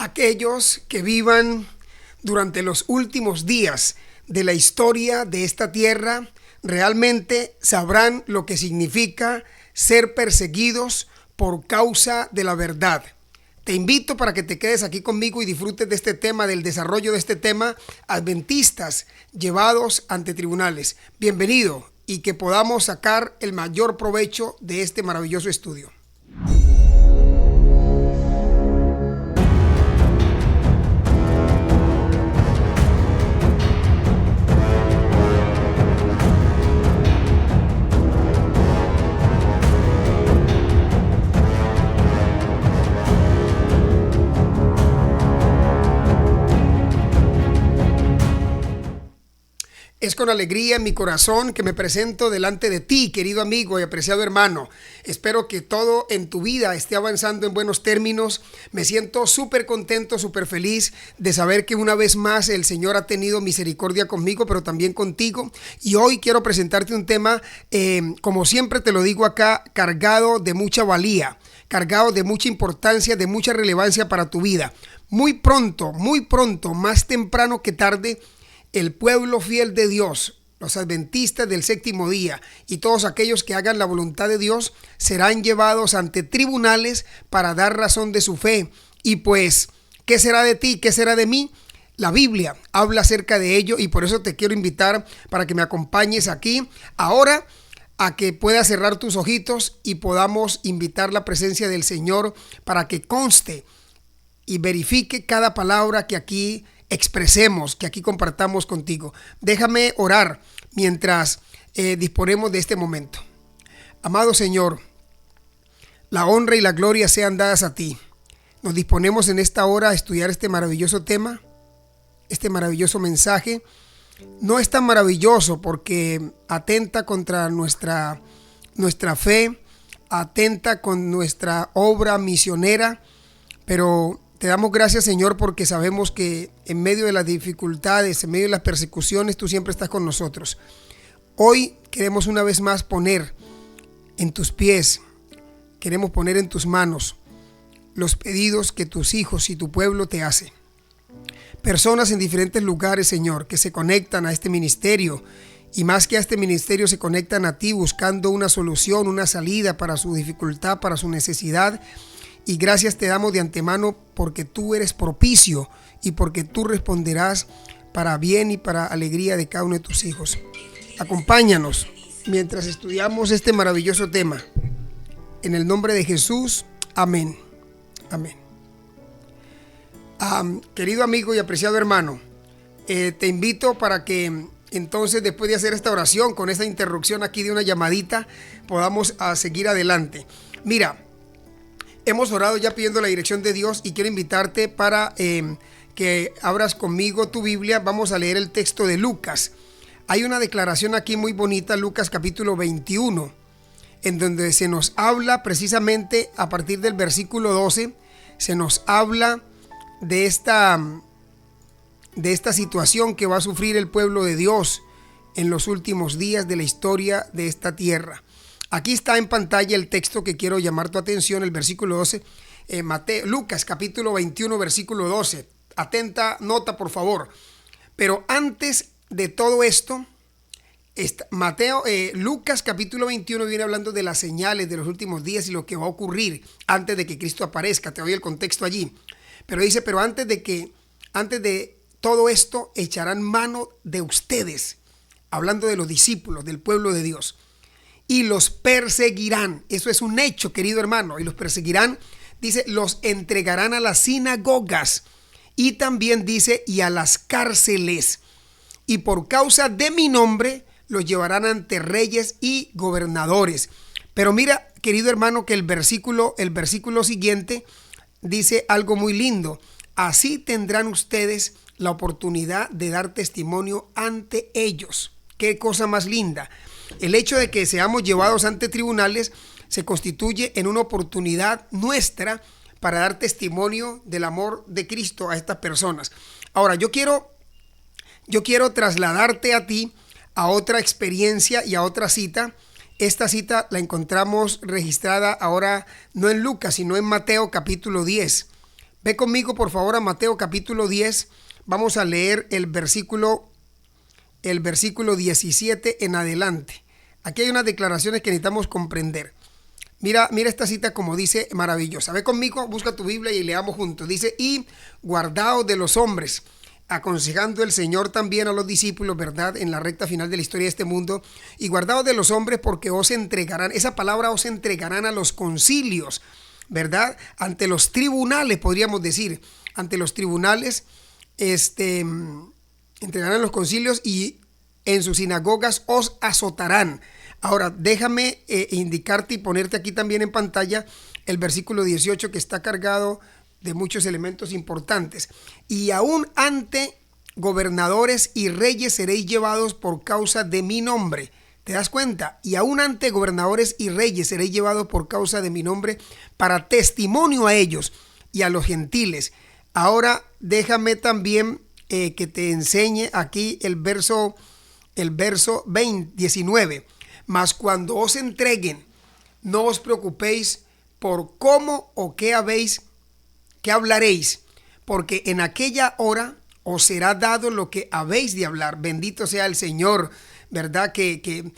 Aquellos que vivan durante los últimos días de la historia de esta tierra realmente sabrán lo que significa ser perseguidos por causa de la verdad. Te invito para que te quedes aquí conmigo y disfrutes de este tema, del desarrollo de este tema, adventistas llevados ante tribunales. Bienvenido y que podamos sacar el mayor provecho de este maravilloso estudio. Es con alegría en mi corazón que me presento delante de ti, querido amigo y apreciado hermano. Espero que todo en tu vida esté avanzando en buenos términos. Me siento súper contento, súper feliz de saber que una vez más el Señor ha tenido misericordia conmigo, pero también contigo. Y hoy quiero presentarte un tema, como siempre te lo digo acá, cargado de mucha valía, cargado de mucha importancia, de mucha relevancia para tu vida. Muy pronto, más temprano que tarde, el pueblo fiel de Dios, los adventistas del séptimo día y todos aquellos que hagan la voluntad de Dios serán llevados ante tribunales para dar razón de su fe. Y pues, ¿qué será de ti? ¿Qué será de mí? La Biblia habla acerca de ello y por eso te quiero invitar para que me acompañes aquí ahora a que puedas cerrar tus ojitos y podamos invitar la presencia del Señor para que conste y verifique cada palabra que aquí expresemos, que aquí compartamos contigo. Déjame orar mientras disponemos de este momento. Amado Señor, la honra y la gloria sean dadas a ti. Nos disponemos en esta hora a estudiar este maravilloso tema, este maravilloso mensaje. No es tan maravilloso porque atenta contra nuestra fe, atenta con nuestra obra misionera, pero te damos gracias, Señor, porque sabemos que en medio de las dificultades, en medio de las persecuciones, tú siempre estás con nosotros. Hoy queremos una vez más poner en tus pies, queremos poner en tus manos los pedidos que tus hijos y tu pueblo te hacen. Personas en diferentes lugares, Señor, que se conectan a este ministerio y más que a este ministerio se conectan a ti buscando una solución, una salida para su dificultad, para su necesidad. Y gracias te damos de antemano porque tú eres propicio y porque tú responderás para bien y para alegría de cada uno de tus hijos. Acompáñanos mientras estudiamos este maravilloso tema. En el nombre de Jesús, amén. Amén. Querido amigo y apreciado hermano, te invito para que entonces después de hacer esta oración con esta interrupción aquí de una llamadita, podamos seguir adelante. Mira, hemos orado ya pidiendo la dirección de Dios y quiero invitarte para que abras conmigo tu Biblia. Vamos a leer el texto de Lucas. Hay una declaración aquí muy bonita, Lucas capítulo 21, en donde se nos habla precisamente a partir del versículo 12, se nos habla de esta situación que va a sufrir el pueblo de Dios en los últimos días de la historia de esta tierra. Aquí está en pantalla el texto que quiero llamar tu atención, el versículo 12, Lucas capítulo 21, versículo 12. Atenta nota, por favor. Pero antes de todo esto, Lucas capítulo 21 viene hablando de las señales de los últimos días y lo que va a ocurrir antes de que Cristo aparezca. Te doy el contexto allí. Pero dice, pero antes de todo esto, echarán mano de ustedes, hablando de los discípulos, del pueblo de Dios. Y los perseguirán. Eso es un hecho, querido hermano. Y los perseguirán, dice, los entregarán a las sinagogas. Y también dice, y a las cárceles. Y por causa de mi nombre, los llevarán ante reyes y gobernadores. Pero mira, querido hermano, que el versículo siguiente dice algo muy lindo. Así tendrán ustedes la oportunidad de dar testimonio ante ellos. Qué cosa más linda. El hecho de que seamos llevados ante tribunales se constituye en una oportunidad nuestra para dar testimonio del amor de Cristo a estas personas. Ahora, yo quiero trasladarte a ti a otra experiencia y a otra cita. Esta cita la encontramos registrada ahora no en Lucas, sino en Mateo capítulo 10. Ve conmigo por favor a Mateo capítulo 10. Vamos a leer el versículo 17 en adelante. Aquí hay unas declaraciones que necesitamos comprender. Mira esta cita como dice, maravillosa. Ve conmigo, busca tu Biblia y leamos juntos. Dice, y guardaos de los hombres, aconsejando el Señor también a los discípulos, ¿verdad? En la recta final de la historia de este mundo. Y guardaos de los hombres porque os entregarán, esa palabra os entregarán a los concilios, ¿verdad? Ante los tribunales, podríamos decir, ante los tribunales, entregarán a los concilios y en sus sinagogas os azotarán. Ahora, déjame indicarte y ponerte aquí también en pantalla el versículo 18 que está cargado de muchos elementos importantes. Y aún ante gobernadores y reyes seréis llevados por causa de mi nombre. ¿Te das cuenta? Y aún ante gobernadores y reyes seréis llevados por causa de mi nombre para testimonio a ellos y a los gentiles. Ahora déjame también que te enseñe aquí el verso 19. Mas cuando os entreguen, no os preocupéis por cómo o qué hablaréis, porque en aquella hora os será dado lo que habéis de hablar. Bendito sea el Señor, ¿verdad? Que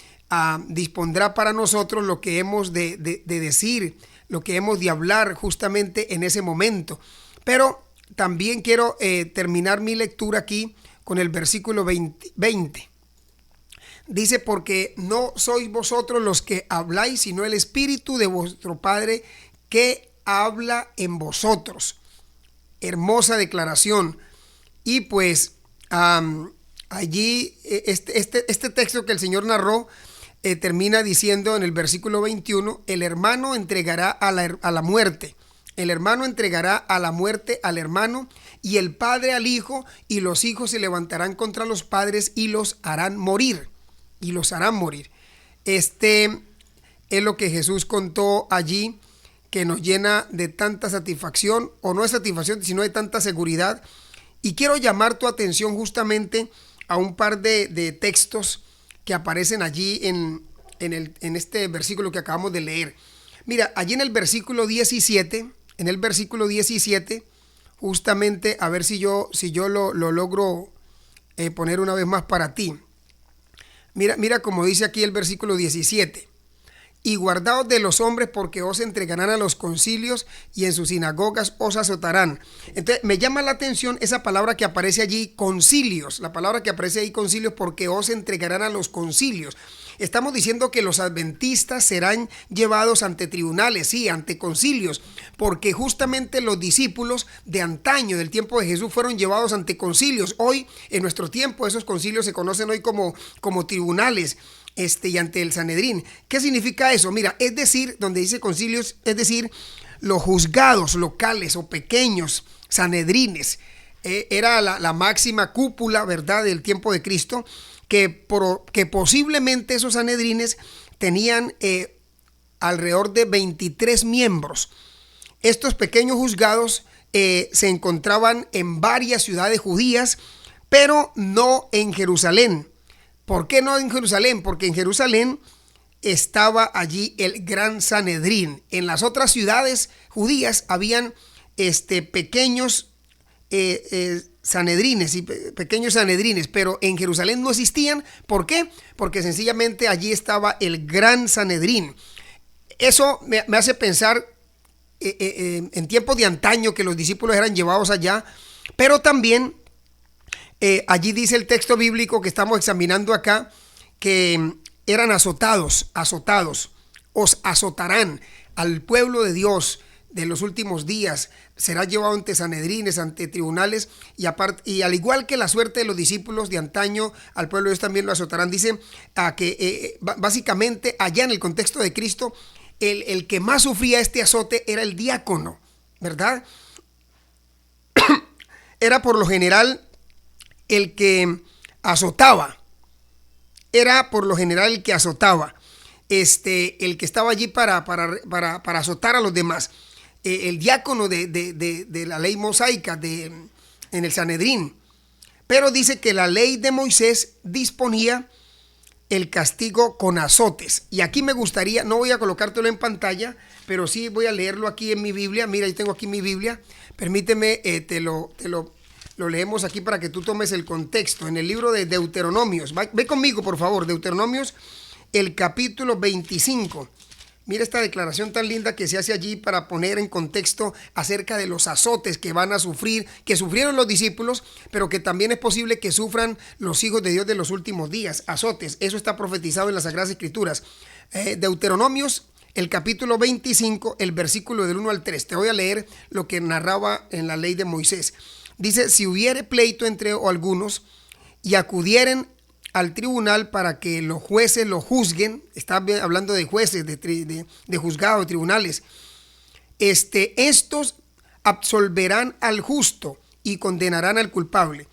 dispondrá para nosotros lo que hemos de decir, lo que hemos de hablar justamente en ese momento. Pero también quiero terminar mi lectura aquí con el versículo 20. Dice, porque no sois vosotros los que habláis, sino el Espíritu de vuestro Padre que habla en vosotros. Hermosa declaración. Y pues allí este texto que el Señor narró termina diciendo en el versículo 21, el hermano entregará a la muerte. El hermano entregará a la muerte al hermano y el padre al hijo, y los hijos se levantarán contra los padres y los harán morir. Es lo que Jesús contó allí, que nos llena de tanta satisfacción, o no de satisfacción, sino de tanta seguridad. Y quiero llamar tu atención justamente a un par de textos que aparecen allí en este versículo que acabamos de leer. Mira, allí en el versículo 17, justamente, a ver si yo lo logro poner una vez más para ti. Mira como dice aquí el versículo 17. Y guardaos de los hombres porque os entregarán a los concilios y en sus sinagogas os azotarán. Entonces me llama la atención esa palabra que aparece allí, concilios. La palabra que aparece ahí, concilios, porque os entregarán a los concilios. Estamos diciendo que los adventistas serán llevados ante tribunales, sí, ante concilios, porque justamente los discípulos de antaño, del tiempo de Jesús, fueron llevados ante concilios. Hoy, en nuestro tiempo, esos concilios se conocen hoy como tribunales. Y ante el Sanedrín. ¿Qué significa eso? Mira, es decir, donde dice concilios, es decir, los juzgados locales o pequeños sanedrines. Era la máxima cúpula, ¿verdad?, del tiempo de Cristo, que posiblemente esos sanedrines tenían alrededor de 23 miembros. Estos pequeños juzgados se encontraban en varias ciudades judías, pero no en Jerusalén. ¿Por qué no en Jerusalén? Porque en Jerusalén estaba allí el gran Sanedrín. En las otras ciudades judías habían pequeños sanedrines y pequeños sanedrines, pero en Jerusalén no existían. ¿Por qué? Porque sencillamente allí estaba el gran Sanedrín. Eso me hace pensar en tiempos de antaño que los discípulos eran llevados allá, pero también allí dice el texto bíblico que estamos examinando acá que eran azotados, os azotarán. Al pueblo de Dios de los últimos días será llevado ante sanedrines, ante tribunales, y al igual que la suerte de los discípulos de antaño, al pueblo de Dios también lo azotarán. Dice que básicamente allá en el contexto de Cristo, el que más sufría este azote era el diácono, ¿verdad? Era por lo general el que azotaba, el que estaba allí para azotar a los demás. El diácono de la ley mosaica en el Sanedrín. Pero dice que la ley de Moisés disponía el castigo con azotes. Y aquí me gustaría, no voy a colocártelo en pantalla, pero sí voy a leerlo aquí en mi Biblia. Mira, yo tengo aquí mi Biblia. Permíteme, lo leemos aquí para que tú tomes el contexto. En el libro de Deuteronomios. Ve conmigo, por favor. Deuteronomios, el capítulo 25. Mira esta declaración tan linda que se hace allí para poner en contexto acerca de los azotes que van a sufrir, que sufrieron los discípulos, pero que también es posible que sufran los hijos de Dios de los últimos días. Azotes, eso está profetizado en las Sagradas Escrituras. Deuteronomios, el capítulo 25, el versículo del 1 al 3. Te voy a leer lo que narraba en la ley de Moisés. Dice: si hubiere pleito entre algunos y acudieren al tribunal para que los jueces lo juzguen, está hablando de jueces, de juzgados, tribunales, estos absolverán al justo y condenarán al culpable.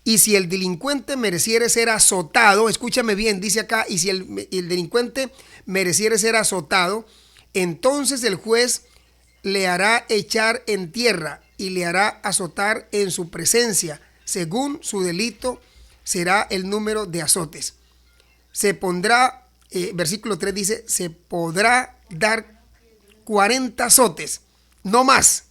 Y si el delincuente mereciere ser azotado, escúchame bien, dice acá, y si el delincuente mereciere ser azotado, entonces el juez le hará echar en tierra y le hará azotar en su presencia, según su delito será el número de azotes. Se pondrá, versículo 3 dice, se podrá dar 40 azotes, no más.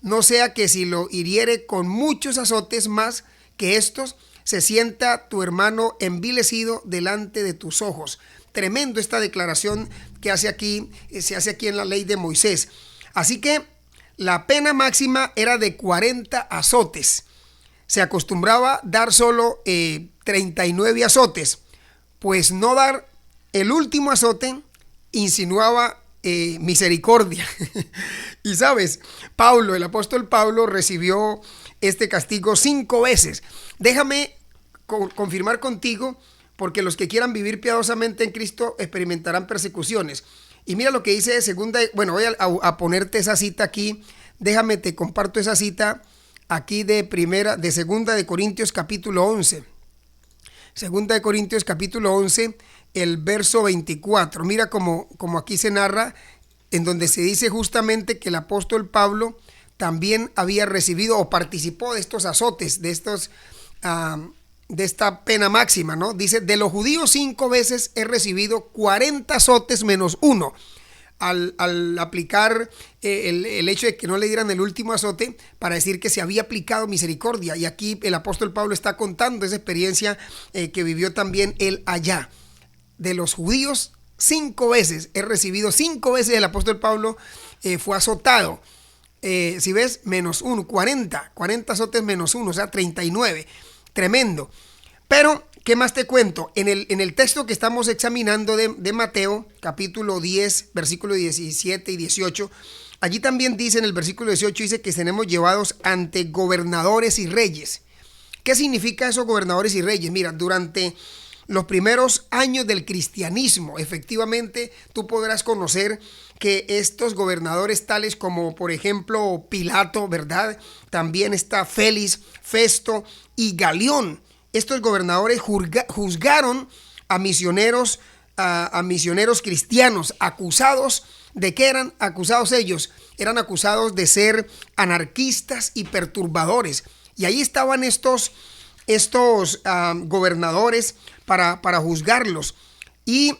No sea que si lo hiriere con muchos azotes más que estos, se sienta tu hermano envilecido delante de tus ojos. Tremendo esta declaración que se hace aquí en la ley de Moisés. Así que la pena máxima era de 40 azotes. Se acostumbraba dar solo 39 azotes, pues no dar el último azote insinuaba misericordia. Y sabes, Pablo, el apóstol Pablo, recibió este castigo 5 veces. Déjame confirmar contigo, porque los que quieran vivir piadosamente en Cristo experimentarán persecuciones. Y mira lo que dice segunda, bueno, voy a ponerte esa cita aquí. Déjame, te comparto esa cita aquí de segunda de Corintios capítulo 11. Segunda de Corintios capítulo 11, el verso 24. Mira como aquí se narra, en donde se dice justamente que el apóstol Pablo también había recibido o participó de estos azotes, de esta pena máxima, ¿no? Dice: de los judíos 5 veces he recibido 40 azotes menos uno. Al aplicar el hecho de que no le dieran el último azote para decir que se había aplicado misericordia. Y aquí el apóstol Pablo está contando esa experiencia que vivió también él allá. De los judíos 5 veces he recibido, 5 veces el apóstol Pablo fue azotado. Si ves, menos uno, 40 azotes menos uno, o sea 39. Tremendo. Pero ¿qué más te cuento? En el texto que estamos examinando de Mateo, capítulo 10, versículos 17 y 18, allí también dice, en el versículo 18, dice que seremos llevados ante gobernadores y reyes. ¿Qué significa eso, gobernadores y reyes? Mira, durante los primeros años del cristianismo, efectivamente, tú podrás conocer que estos gobernadores tales como, por ejemplo, Pilato, ¿verdad? También está Félix, Festo y Galión. Estos gobernadores juzgaron a misioneros cristianos, acusados de qué eran acusados ellos. Eran acusados de ser anarquistas y perturbadores. Y ahí estaban estos gobernadores para juzgarlos. Y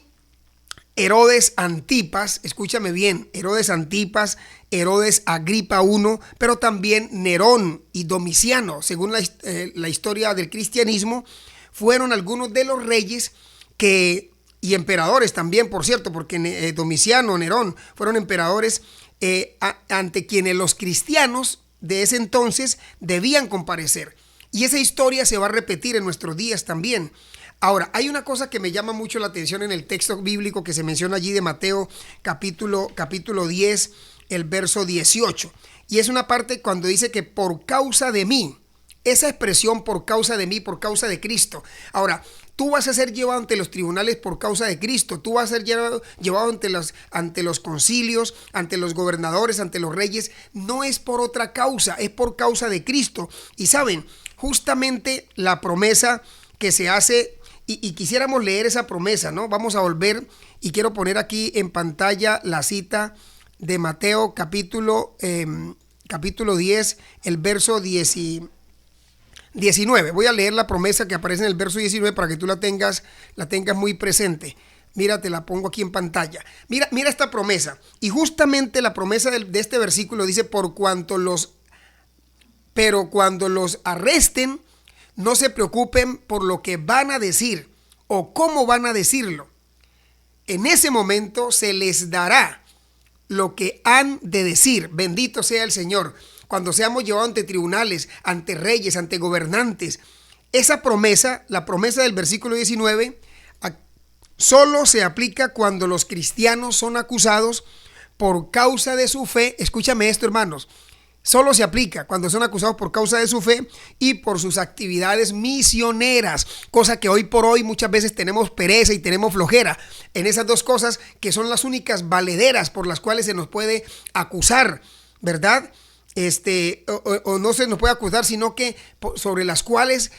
Herodes Antipas, escúchame bien, Herodes Antipas, Herodes Agripa I, pero también Nerón y Domiciano, según la historia del cristianismo, fueron algunos de los reyes y emperadores también, por cierto, porque Domiciano, Nerón, fueron emperadores ante quienes los cristianos de ese entonces debían comparecer. Y esa historia se va a repetir en nuestros días también. Ahora, hay una cosa que me llama mucho la atención en el texto bíblico que se menciona allí de Mateo capítulo 10, el verso 18. Y es una parte cuando dice que por causa de mí, esa expresión por causa de mí, por causa de Cristo. Ahora, tú vas a ser llevado ante los tribunales por causa de Cristo. Tú vas a ser llevado ante los concilios, ante los gobernadores, ante los reyes. No es por otra causa, es por causa de Cristo. Y saben, justamente la promesa que se hace, y quisiéramos leer esa promesa, ¿no? Vamos a volver y quiero poner aquí en pantalla la cita de Mateo capítulo 10, el verso 19. Voy a leer la promesa que aparece en el verso 19 para que tú la tengas muy presente. Mira, te la pongo aquí en pantalla. Mira esta promesa. Y justamente la promesa de este versículo dice, pero cuando los arresten, no se preocupen por lo que van a decir o cómo van a decirlo. En ese momento se les dará lo que han de decir. Bendito sea el Señor. Cuando seamos llevados ante tribunales, ante reyes, ante gobernantes, esa promesa, la promesa del versículo 19, solo se aplica cuando los cristianos son acusados por causa de su fe. Escúchame esto, hermanos. Solo se aplica cuando son acusados por causa de su fe y por sus actividades misioneras, cosa que hoy por hoy muchas veces tenemos pereza y tenemos flojera en esas dos cosas que son las únicas valederas por las cuales se nos puede acusar, ¿verdad? O no se nos puede acusar, sino que sobre las cuales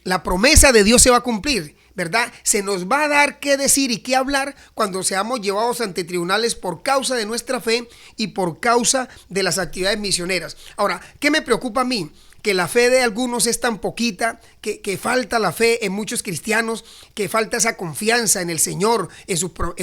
la promesa de Dios se va a cumplir, ¿verdad? Se nos va a dar qué decir y qué hablar cuando seamos llevados ante tribunales por causa de nuestra fe y por causa de las actividades misioneras. Ahora, ¿qué me preocupa a mí? Que la fe de algunos es tan poquita, que falta la fe en muchos cristianos, que falta esa confianza en el Señor, en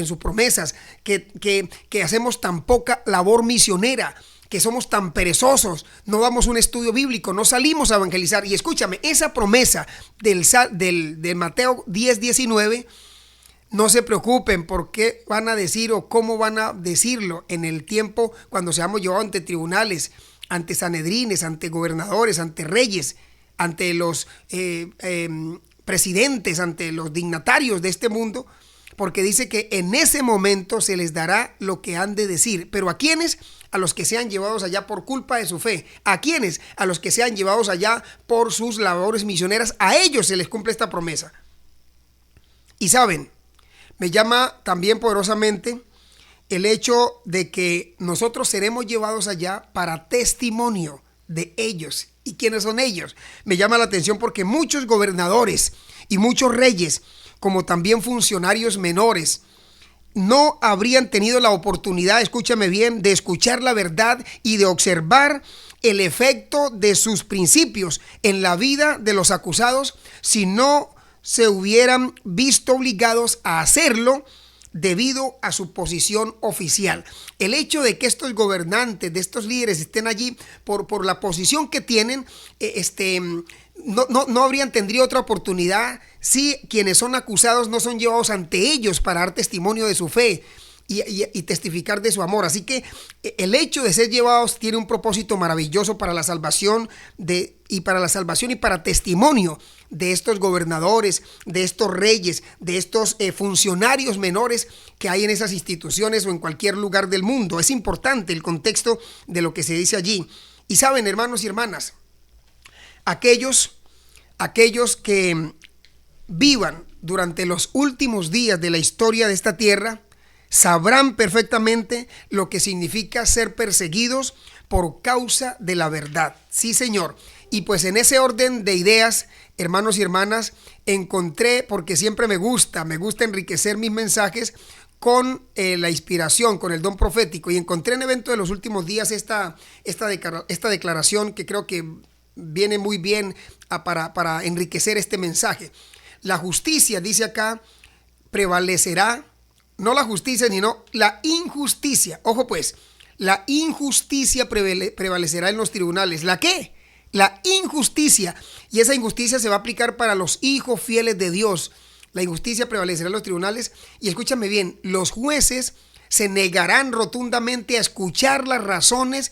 sus promesas, que hacemos tan poca labor misionera, que somos tan perezosos, no damos un estudio bíblico, no salimos a evangelizar. Y escúchame, esa promesa de Mateo 10:19, no se preocupen por qué van a decir o cómo van a decirlo en el tiempo cuando seamos llevados ante tribunales, ante sanedrines, ante gobernadores, ante reyes, ante los presidentes, ante los dignatarios de este mundo, porque dice que en ese momento se les dará lo que han de decir. ¿Pero a quiénes? A los que sean llevados allá por culpa de su fe. ¿A quiénes? A los que sean llevados allá por sus labores misioneras. A ellos se les cumple esta promesa. Y saben, me llama también poderosamente el hecho de que nosotros seremos llevados allá para testimonio de ellos. ¿Y quiénes son ellos? Me llama la atención porque muchos gobernadores y muchos reyes, como también funcionarios menores, no habrían tenido la oportunidad, escúchame bien, de escuchar la verdad y de observar el efecto de sus principios en la vida de los acusados si no se hubieran visto obligados a hacerlo debido a su posición oficial. El hecho de que estos gobernantes, de estos líderes estén allí por la posición que tienen, no habrían tenido otra oportunidad si quienes son acusados no son llevados ante ellos para dar testimonio de su fe y testificar de su amor. Así que el hecho de ser llevados tiene un propósito maravilloso para la salvación y para testimonio de estos gobernadores, de estos reyes, de estos funcionarios menores que hay en esas instituciones o en cualquier lugar del mundo. Es importante el contexto de lo que se dice allí. Y saben, hermanos y hermanas, aquellos que vivan durante los últimos días de la historia de esta tierra sabrán perfectamente lo que significa ser perseguidos por causa de la verdad. Sí, Señor. Y pues en ese orden de ideas, hermanos y hermanas, encontré, porque siempre me gusta enriquecer mis mensajes con la inspiración, con el don profético, y encontré en Evento de los Últimos Días esta declaración que creo que viene muy bien para enriquecer este mensaje. La justicia, dice acá, prevalecerá, no la justicia, sino la injusticia. Ojo pues, la injusticia prevalecerá en los tribunales. ¿La qué? La injusticia. Y esa injusticia se va a aplicar para los hijos fieles de Dios. La injusticia prevalecerá en los tribunales. Y escúchame bien, los jueces se negarán rotundamente a escuchar las razones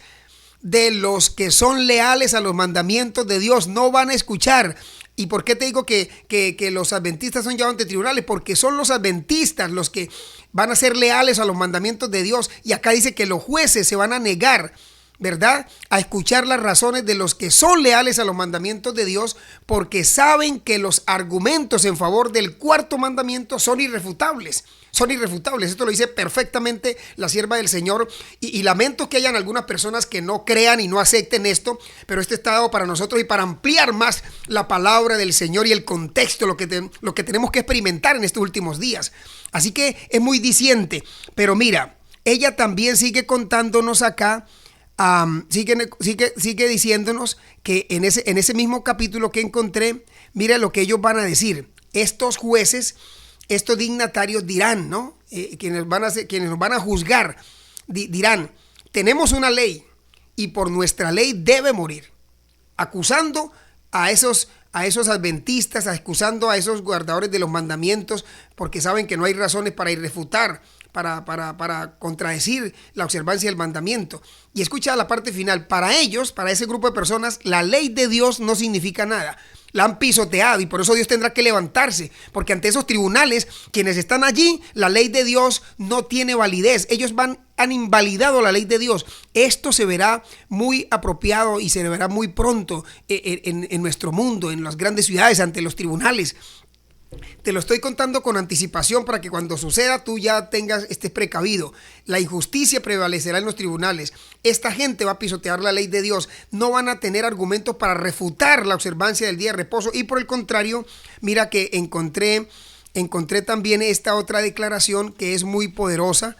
de los que son leales a los mandamientos de Dios. No van a escuchar. ¿Y por qué te digo que los adventistas son llevados ante tribunales? Porque son los adventistas los que van a ser leales a los mandamientos de Dios. Y acá dice que los jueces se van a negar, ¿verdad?, a escuchar las razones de los que son leales a los mandamientos de Dios, porque saben que los argumentos en favor del cuarto mandamiento son irrefutables. Son irrefutables. Esto lo dice perfectamente la sierva del Señor. Y lamento que hayan algunas personas que no crean y no acepten esto, pero esto está dado para nosotros y para ampliar más la palabra del Señor y el contexto, lo que tenemos que experimentar en estos últimos días. Así que es muy diciente. Pero mira, ella también sigue contándonos acá sigue diciéndonos que en ese mismo capítulo que encontré, mira lo que ellos van a decir. Estos jueces, estos dignatarios dirán, ¿no? Quienes nos van a juzgar, dirán, tenemos una ley y por nuestra ley debe morir, acusando a esos adventistas, acusando a esos guardadores de los mandamientos, porque saben que no hay razones para irrefutar, para contradecir la observancia del mandamiento. Y escucha la parte final. Para ellos, para ese grupo de personas, la ley de Dios no significa nada. La han pisoteado y por eso Dios tendrá que levantarse, porque ante esos tribunales, quienes están allí, la ley de Dios no tiene validez. Ellos han invalidado la ley de Dios. Esto se verá muy apropiado y se verá muy pronto en nuestro mundo, en las grandes ciudades, ante los tribunales. Te lo estoy contando con anticipación para que cuando suceda tú ya estés precavido. La injusticia prevalecerá en los tribunales. Esta gente va a pisotear la ley de Dios. No van a tener argumentos para refutar la observancia del día de reposo. Y por el contrario, mira que encontré también esta otra declaración que es muy poderosa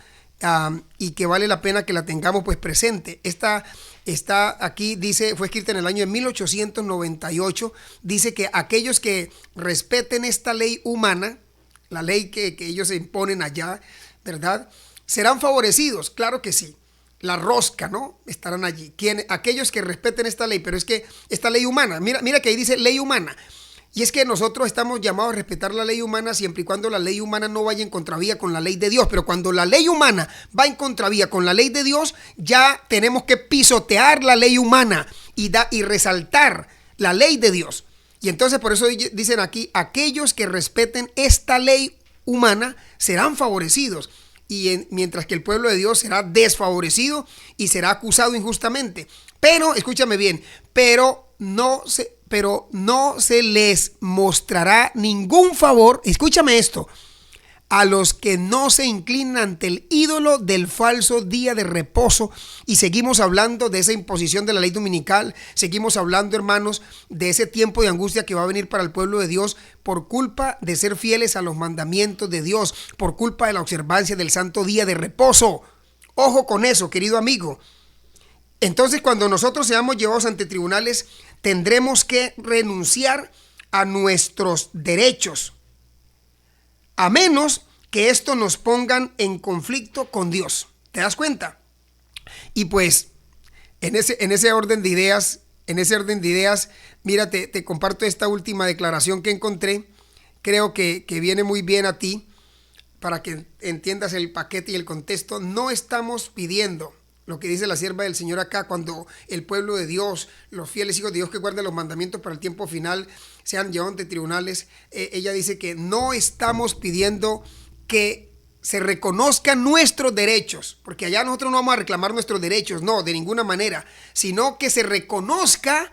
y que vale la pena que la tengamos pues presente. Esta está aquí, dice, fue escrita en el año de 1898, dice que aquellos que respeten esta ley humana, la ley que ellos se imponen allá, ¿verdad? Serán favorecidos, claro que sí. La rosca, ¿no? Estarán allí. Aquellos que respeten esta ley, pero es que esta ley humana, mira que ahí dice ley humana. Y es que nosotros estamos llamados a respetar la ley humana siempre y cuando la ley humana no vaya en contravía con la ley de Dios. Pero cuando la ley humana va en contravía con la ley de Dios, ya tenemos que pisotear la ley humana y resaltar la ley de Dios. Y entonces por eso dicen aquí, aquellos que respeten esta ley humana serán favorecidos. Mientras que el pueblo de Dios será desfavorecido y será acusado injustamente. Pero, escúchame bien, pero no se les mostrará ningún favor, escúchame esto, a los que no se inclinan ante el ídolo del falso día de reposo. Y seguimos hablando de esa imposición de la ley dominical, seguimos hablando, hermanos, de ese tiempo de angustia que va a venir para el pueblo de Dios por culpa de ser fieles a los mandamientos de Dios, por culpa de la observancia del santo día de reposo. Ojo con eso, querido amigo. Entonces, cuando nosotros seamos llevados ante tribunales, tendremos que renunciar a nuestros derechos, a menos que esto nos pongan en conflicto con Dios. ¿Te das cuenta? Y pues, en ese orden de ideas, mira, te comparto esta última declaración que encontré. Creo que viene muy bien a ti para que entiendas el paquete y el contexto. No estamos pidiendo lo que dice la sierva del Señor acá, cuando el pueblo de Dios, los fieles hijos de Dios que guardan los mandamientos para el tiempo final, sean llevados ante tribunales. Ella dice que no estamos pidiendo que se reconozcan nuestros derechos, porque allá nosotros no vamos a reclamar nuestros derechos, no, de ninguna manera, sino que se reconozca,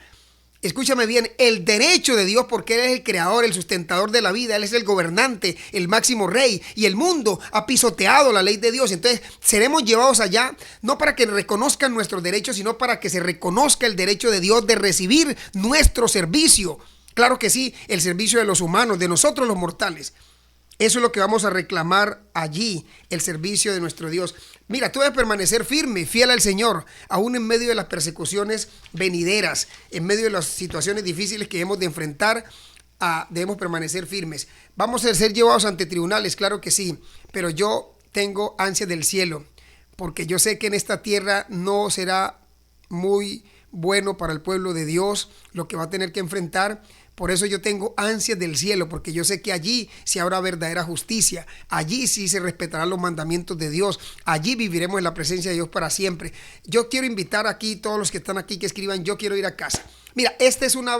escúchame bien, el derecho de Dios, porque Él es el creador, el sustentador de la vida, Él es el gobernante, el máximo rey, y el mundo ha pisoteado la ley de Dios. Entonces seremos llevados allá, no para que reconozcan nuestros derechos, sino para que se reconozca el derecho de Dios de recibir nuestro servicio. Claro que sí, el servicio de los humanos, de nosotros los mortales. Eso es lo que vamos a reclamar allí, el servicio de nuestro Dios. Mira, tú debes permanecer firme, fiel al Señor, aún en medio de las persecuciones venideras, en medio de las situaciones difíciles que hemos de enfrentar, debemos permanecer firmes. Vamos a ser llevados ante tribunales, claro que sí, pero yo tengo ansia del cielo, porque yo sé que en esta tierra no será muy bueno para el pueblo de Dios lo que va a tener que enfrentar. Por eso yo tengo ansias del cielo, porque yo sé que allí sí habrá verdadera justicia, allí sí se respetarán los mandamientos de Dios, allí viviremos en la presencia de Dios para siempre. Yo quiero invitar aquí, todos los que están aquí, que escriban, yo quiero ir a casa. Mira, esta es una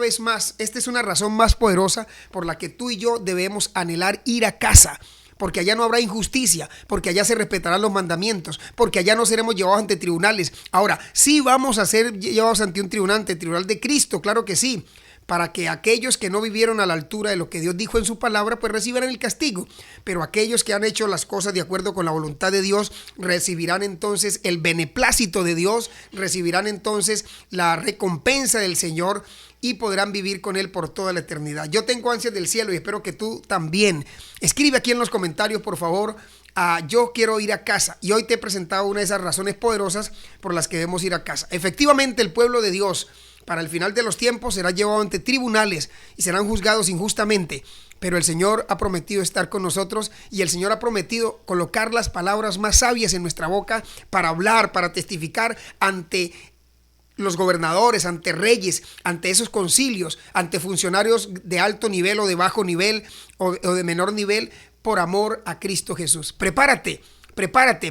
razón más poderosa por la que tú y yo debemos anhelar ir a casa. Porque allá no habrá injusticia, porque allá se respetarán los mandamientos, porque allá no seremos llevados ante tribunales. Ahora, sí vamos a ser llevados ante un tribunal, ante el tribunal de Cristo, claro que sí. para que aquellos que no vivieron a la altura de lo que Dios dijo en su palabra, pues recibirán el castigo. Pero aquellos que han hecho las cosas de acuerdo con la voluntad de Dios, recibirán entonces el beneplácito de Dios, recibirán entonces la recompensa del Señor y podrán vivir con Él por toda la eternidad. Yo tengo ansias del cielo y espero que tú también. Escribe aquí en los comentarios, por favor, yo quiero ir a casa. Y hoy te he presentado una de esas razones poderosas por las que debemos ir a casa. Efectivamente, el pueblo de Dios para el final de los tiempos será llevado ante tribunales y serán juzgados injustamente. Pero el Señor ha prometido estar con nosotros y el Señor ha prometido colocar las palabras más sabias en nuestra boca para hablar, para testificar ante los gobernadores, ante reyes, ante esos concilios, ante funcionarios de alto nivel o de bajo nivel o de menor nivel, por amor a Cristo Jesús. Prepárate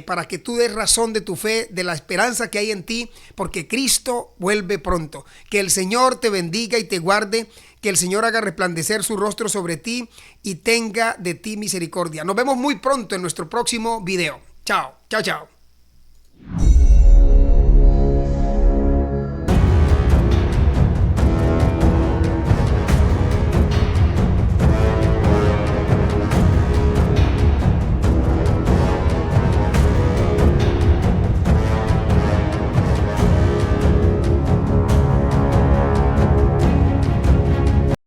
para que tú des razón de tu fe, de la esperanza que hay en ti, porque Cristo vuelve pronto. Que el Señor te bendiga y te guarde, que el Señor haga resplandecer su rostro sobre ti y tenga de ti misericordia. Nos vemos muy pronto en nuestro próximo video. Chao, chao, chao.